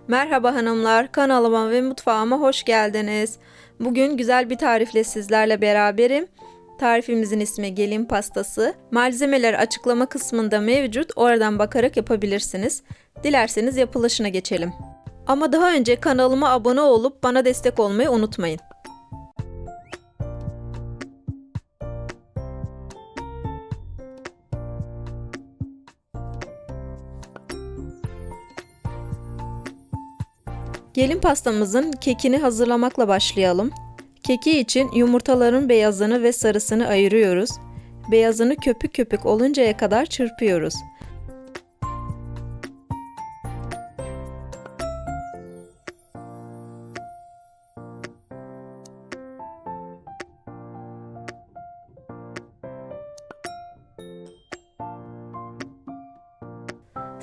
Merhaba hanımlar, kanalıma ve mutfağıma hoş geldiniz. Bugün güzel bir tarifle sizlerle beraberim. Tarifimizin ismi gelin pastası. Malzemeler açıklama kısmında mevcut, oradan bakarak yapabilirsiniz. Dilerseniz yapılışına geçelim. Ama daha önce kanalıma abone olup bana destek olmayı unutmayın. Gelin pastamızın kekini hazırlamakla başlayalım. Keki için yumurtaların beyazını ve sarısını ayırıyoruz. Beyazını köpük köpük oluncaya kadar çırpıyoruz.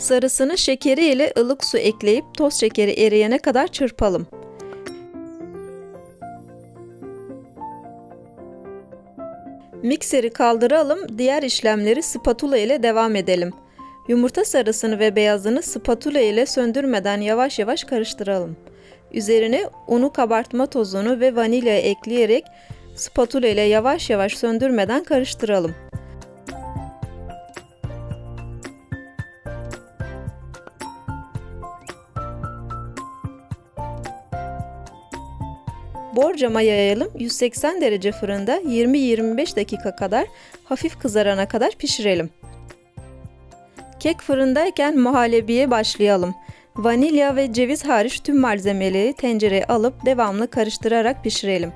Sarısını şekeri ile ılık su ekleyip toz şekeri eriyene kadar çırpalım. Mikseri kaldıralım, diğer işlemleri spatula ile devam edelim. Yumurta sarısını ve beyazını spatula ile söndürmeden yavaş yavaş karıştıralım. Üzerine unu, kabartma tozunu ve vanilya ekleyerek spatula ile yavaş yavaş söndürmeden karıştıralım. Borcama yayalım, 180 derece fırında 20-25 dakika kadar hafif kızarana kadar pişirelim. Kek fırındayken muhallebiye başlayalım. Vanilya ve ceviz hariç tüm malzemeleri tencereye alıp devamlı karıştırarak pişirelim.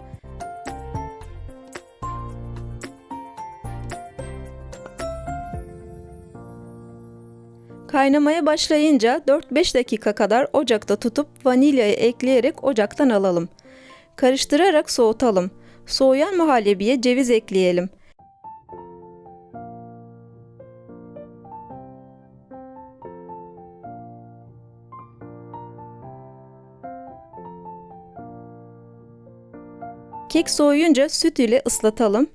Kaynamaya başlayınca 4-5 dakika kadar ocakta tutup vanilyayı ekleyerek ocaktan alalım. Karıştırarak soğutalım. Soğuyan muhallebiye ceviz ekleyelim. Kek soğuyunca süt ile ıslatalım.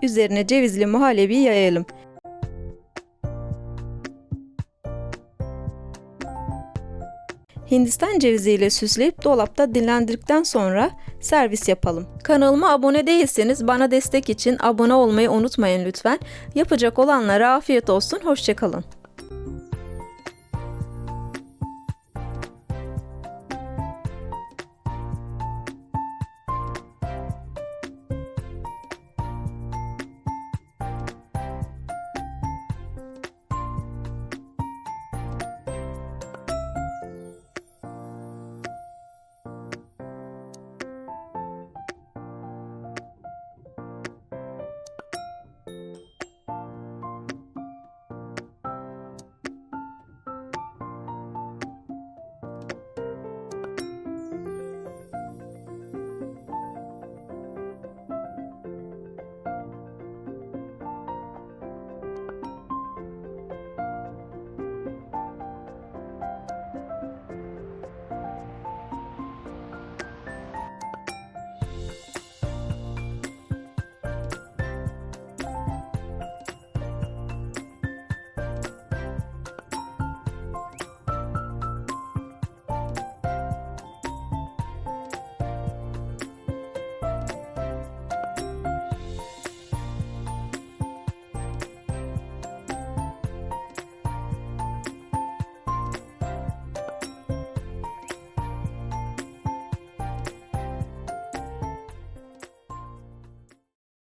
Üzerine cevizli muhallebi yayalım. Hindistan cevizi ile süsleyip dolapta dinlendirdikten sonra servis yapalım. Kanalıma abone değilseniz bana destek için abone olmayı unutmayın lütfen. Yapacak olanlara afiyet olsun, hoşça kalın.